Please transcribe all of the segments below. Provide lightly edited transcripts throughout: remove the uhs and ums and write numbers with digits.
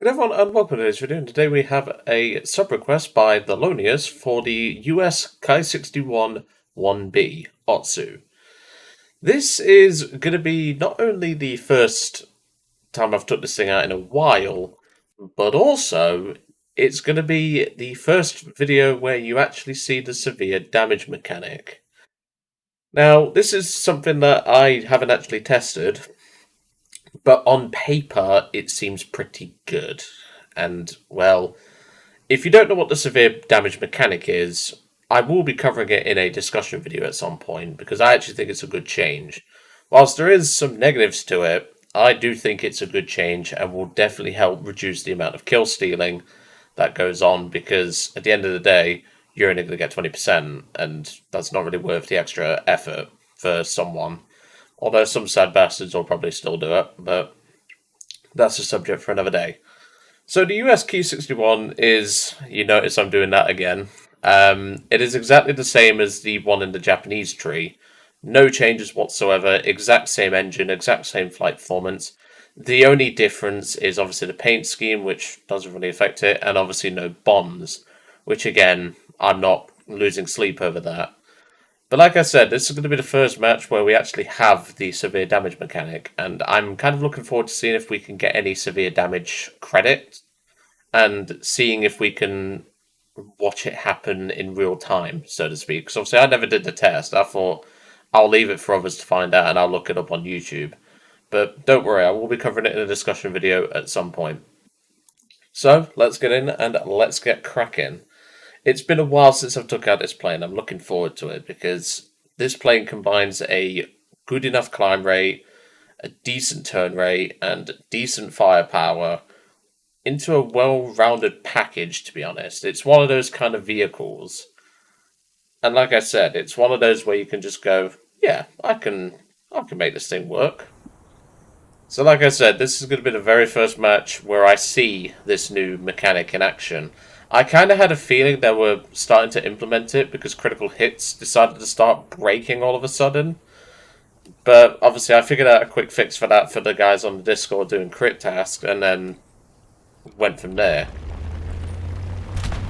Good everyone, and welcome to this video. And today we have a sub request by TheLonious for the US Ki-61-1B Otsu. This is going to be not only the first time I've took this thing out in a while, but also it's going to be the first video where you actually see the severe damage mechanic. Now, this is something that I haven't actually tested, but on paper it seems pretty good. And, well, if you don't know what the severe damage mechanic is, I will be covering it in a discussion video at some point, because I actually think it's a good change. Whilst there is some negatives to it, I do think it's a good change and will definitely help reduce the amount of kill stealing that goes on, because at the end of the day, you're only going to get 20%, and that's not really worth the extra effort for someone. Although some sad bastards will probably still do it, but that's a subject for another day. So the US Ki-61 is, you notice I'm doing that again. It is exactly the same as the one in the Japanese tree. No changes whatsoever, exact same engine, exact same flight performance. The only difference is obviously the paint scheme, which doesn't really affect it, and obviously no bombs, which again, I'm not losing sleep over that. But like I said, this is going to be the first match where we actually have the severe damage mechanic, and I'm kind of looking forward to seeing if we can get any severe damage credit, and seeing if we can watch it happen in real time, so to speak. Because obviously I never did the test. I thought I'll leave it for others to find out, and I'll look it up on YouTube. But don't worry, I will be covering it in a discussion video at some point. So, let's get in and let's get cracking. It's been a while since I've took out this plane. I'm looking forward to it because this plane combines a good enough climb rate, a decent turn rate, and decent firepower into a well-rounded package, to be honest. It's one of those kind of vehicles. And like I said, it's one of those where you can just go, yeah, I can make this thing work. So like I said, this is going to be the very first match where I see this new mechanic in action. I kind of had a feeling they were starting to implement it because critical hits decided to start breaking all of a sudden. But obviously I figured out a quick fix for that for the guys on the Discord doing crit tasks, and then went from there.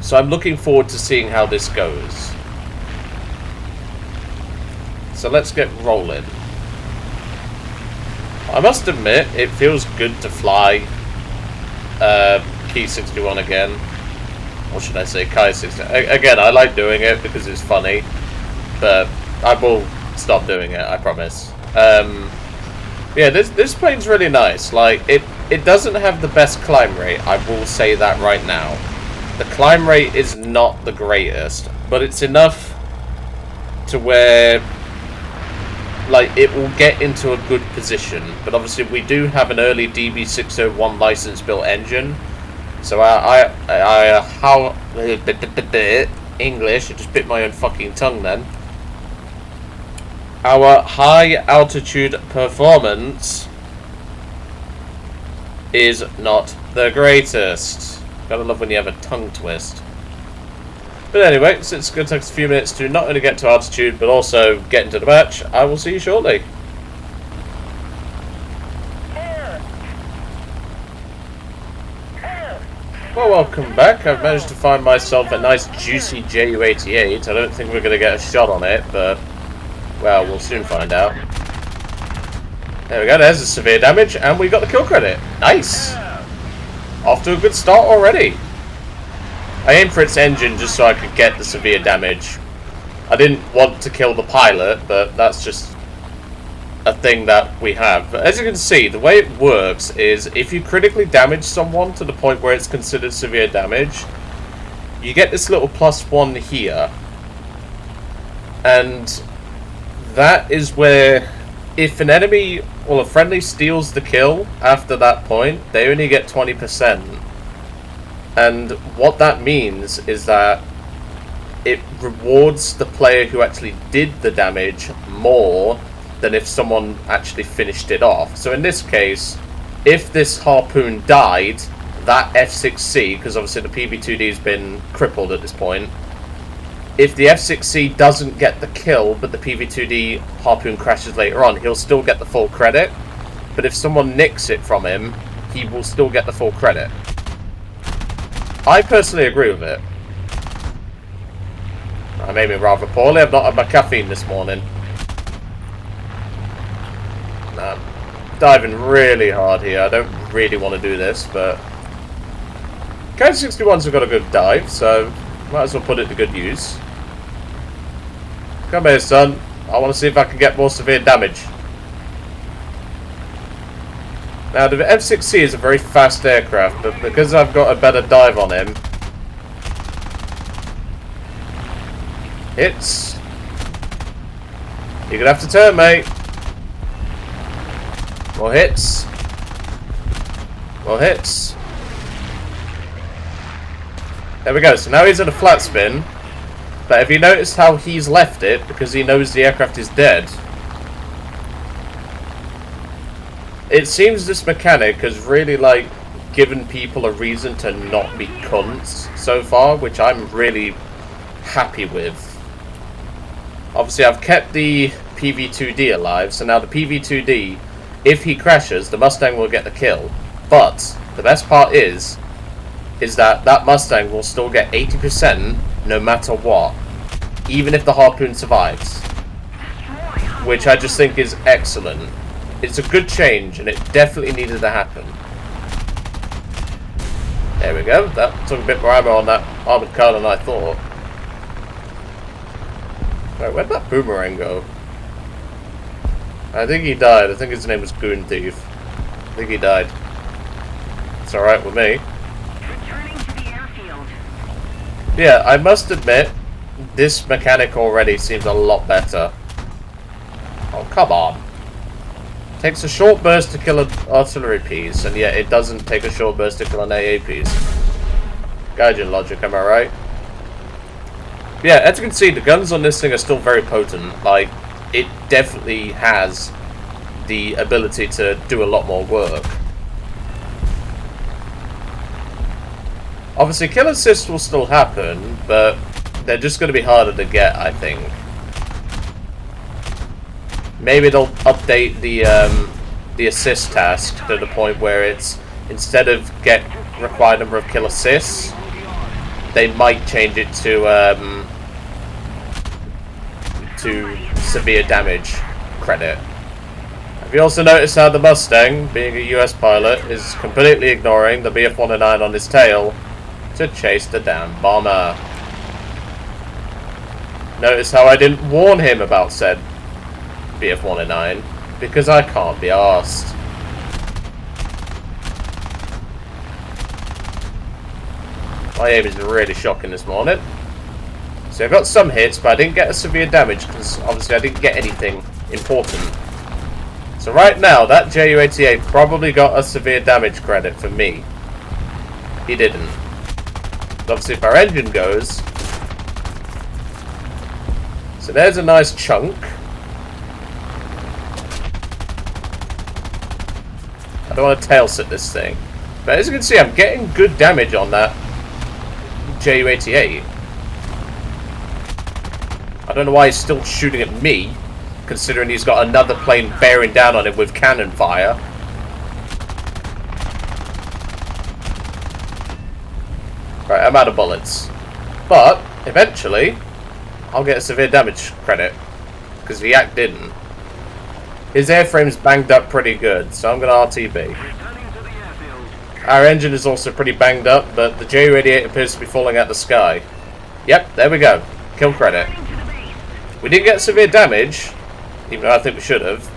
So I'm looking forward to seeing how this goes. So let's get rolling. I must admit, it feels good to fly Ki-61 again. Or should I say Ki-61? Again, I like doing it because it's funny, but I will stop doing it, I promise. Yeah, this plane's really nice. Like, it doesn't have the best climb rate, I will say that right now. The climb rate is not the greatest, but it's enough to where, like, it will get into a good position. But obviously we do have an early DB601 license built engine. So how English, I just bit my own fucking tongue then. Our high altitude performance is not the greatest. Gotta love when you have a tongue twist. But anyway, since it's going to take us a few minutes to not only get to altitude, but also get into the match, I will see you shortly. Well, welcome back. I've managed to find myself a nice juicy Ju-88. I don't think we're going to get a shot on it, but, well, we'll soon find out. There we go, there's the severe damage, and we got the kill credit. Nice! Off to a good start already. I aimed for its engine just so I could get the severe damage. I didn't want to kill the pilot, but that's just a thing that we have. But as you can see, the way it works is if you critically damage someone to the point where it's considered severe damage, you get this little +1 here. And that is where, if an enemy or a friendly steals the kill after that point, they only get 20%. And what that means is that it rewards the player who actually did the damage more than if someone actually finished it off. So in this case, if this harpoon died, that F6C, because obviously the PB2D has been crippled at this point, if the F6C doesn't get the kill, but the PB2D harpoon crashes later on, he'll still get the full credit. But if someone nicks it from him, he will still get the full credit. I personally agree with it. I'm aiming rather poorly. I've not had my caffeine this morning. I'm diving really hard here. I don't really want to do this, but Ki-61's have got a good dive, so might as well put it to good use. Come here, son. I want to see if I can get more severe damage. Now, the F-6C is a very fast aircraft, but because I've got a better dive on him... Hits. You're gonna have to turn, mate. More hits. More hits. There we go. So now he's at a flat spin. But have you noticed how he's left it? Because he knows the aircraft is dead. It seems this mechanic has really, like, given people a reason to not be cunts so far, which I'm really happy with. Obviously, I've kept the PV-2D alive, so now the PV-2D, if he crashes, the Mustang will get the kill. But the best part is that that Mustang will still get 80% no matter what, even if the Harpoon survives. Which I just think is excellent. It's a good change, and it definitely needed to happen. There we go. That took a bit more ammo on that armoured car than I thought. Right, where'd that boomerang go? I think he died. I think his name was Goon Thief. I think he died. It's alright with me. Returning to the airfield. Yeah, I must admit, this mechanic already seems a lot better. Oh, come on. Takes a short burst to kill an artillery piece, and yet it doesn't take a short burst to kill an AA piece. Gaijin logic, am I right? Yeah, as you can see, the guns on this thing are still very potent. Like, it definitely has the ability to do a lot more work. Obviously, kill assist will still happen, but they're just going to be harder to get, I think. Maybe they'll update the assist task to the point where it's, instead of get required number of kill assists, they might change it to severe damage credit. Have you also noticed how the Mustang, being a US pilot, is completely ignoring the BF-109 on his tail to chase the damn bomber? Notice how I didn't warn him about said BF-109, because I can't be arsed. My aim is really shocking this morning. So I got some hits, but I didn't get a severe damage, because obviously I didn't get anything important. So right now, that Ju-88 probably got a severe damage credit for me. He didn't. But obviously if our engine goes... So there's a nice chunk. I don't want to tail sit this thing. But as you can see, I'm getting good damage on that Ju-88. I don't know why he's still shooting at me, considering he's got another plane bearing down on him with cannon fire. Right, I'm out of bullets. But, eventually, I'll get a severe damage credit, because the Yak didn't. His airframe's banged up pretty good, so I'm going to RTB. Our engine is also pretty banged up, but the Ju-88 appears to be falling out the sky. Yep, there we go. Kill credit. We didn't get severe damage, even though I think we should have.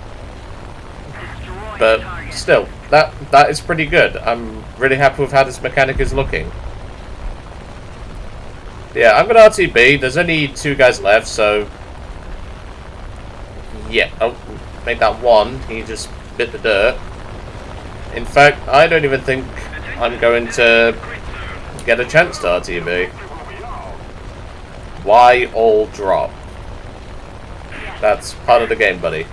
But still, that is pretty good. I'm really happy with how this mechanic is looking. Yeah, I'm going to RTB. There's only 2 guys left, so... Yeah, oh, made that one. He just bit the dirt. In fact, I don't even think I'm going to get a chance to RTB. Why all drop? That's part of the game, buddy.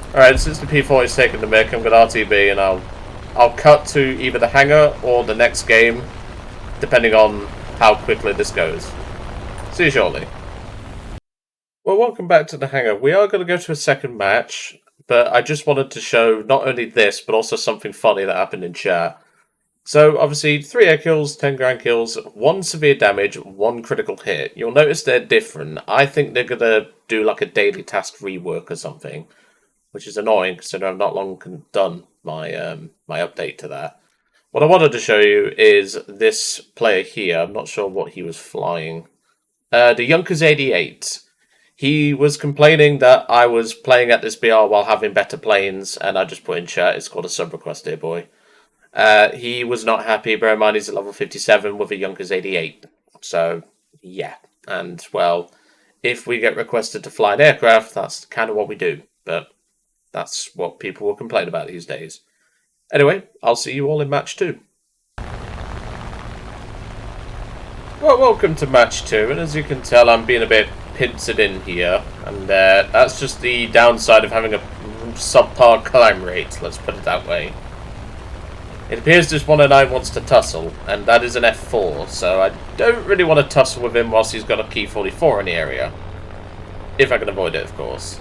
Alright, since the P40 is taking the mic, I'm going to RTB and I'll cut to either the hangar or the next game, depending on how quickly this goes. See you shortly. Well, welcome back to the hangar. We are going to go to a second match, but I just wanted to show not only this, but also something funny that happened in chat. So, obviously, 3 air kills, 10 ground kills, 1 severe damage, 1 critical hit. You'll notice they're different. I think they're gonna do like a daily task rework or something, which is annoying considering I've not long done my update to that. What I wanted to show you is this player here. I'm not sure what he was flying. The Junkers 88. He was complaining that I was playing at this BR while having better planes, and I just put in chat, it's called a sub request, dear boy. He was not happy. Bear in mind, he's at level 57 with a Junkers 88. So, yeah. And, well, if we get requested to fly an aircraft, that's kind of what we do. But that's what people will complain about these days. Anyway, I'll see you all in match 2. Well, welcome to match 2, and as you can tell, I'm being a bit pincered in here, and that's just the downside of having a subpar climb rate, let's put it that way. It appears this 109 wants to tussle, and that is an F4, so I don't really want to tussle with him whilst he's got a Ki-44 in the area. If I can avoid it, of course.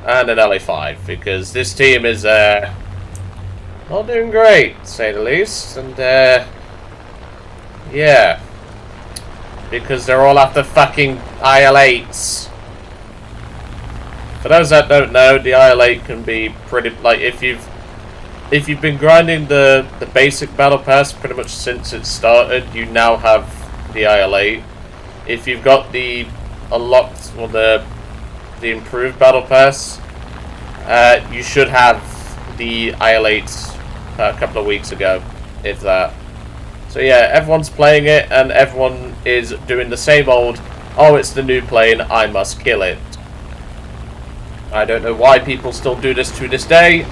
And an LA5, because this team is not doing great, to say the least, and yeah. Because they're all after fucking IL-8s. For those that don't know, the IL-8 can be pretty, like, if you've been grinding the basic battle pass pretty much since it started, you now have the IL-8. If you've got the unlocked or the improved battle pass, you should have the IL-8 a couple of weeks ago, if that. So yeah, everyone's playing it, and everyone is doing the same old, oh, it's the new plane, I must kill it. I don't know why people still do this to this day,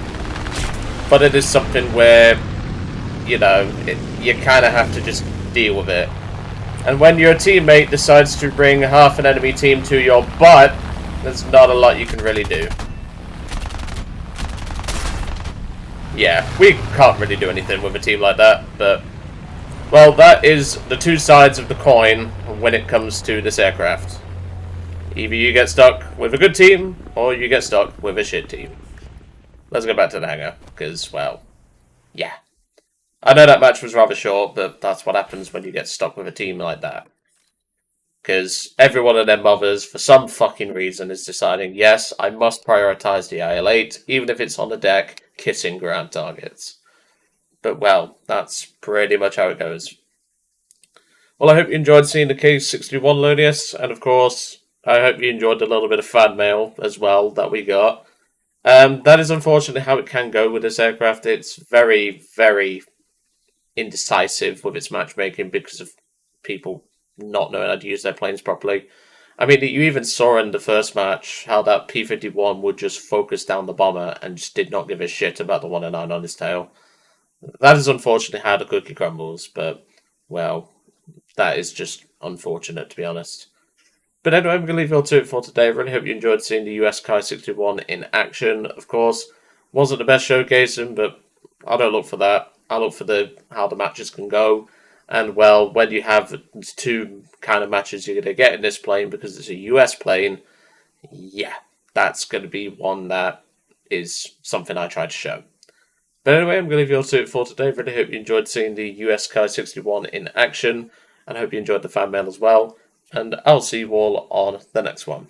but it is something where, you know, you kind of have to just deal with it. And when your teammate decides to bring half an enemy team to your butt, there's not a lot you can really do. Yeah, we can't really do anything with a team like that, but... well, that is the two sides of the coin when it comes to this aircraft. Either you get stuck with a good team, or you get stuck with a shit team. Let's go back to the hangar, because, well, yeah. I know that match was rather short, but that's what happens when you get stuck with a team like that. Because every one of their mothers, for some fucking reason, is deciding, yes, I must prioritize the IL-8, even if it's on the deck, kissing ground targets. But, well, that's pretty much how it goes. Well, I hope you enjoyed seeing the Ki-61-Ib, and of course, I hope you enjoyed the little bit of fan mail as well that we got. That is unfortunately how it can go with this aircraft. It's very, very indecisive with its matchmaking because of people not knowing how to use their planes properly. I mean, you even saw in the first match how that P-51 would just focus down the bomber and just did not give a shit about the 109 on his tail. That is unfortunately how the cookie crumbles, but, well, that is just unfortunate, to be honest. But anyway, I'm going to leave you all to it for today. I really hope you enjoyed seeing the US Ki-61 in action. Of course, wasn't the best showcasing, but I don't look for that. I look for how the matches can go. And, well, when you have two kind of matches you're going to get in this plane because it's a US plane, yeah, that's going to be one that is something I try to show. But anyway, I'm going to leave you all to it for today. Really hope you enjoyed seeing the US Ki-61 in action. And I hope you enjoyed the fan mail as well. And I'll see you all on the next one.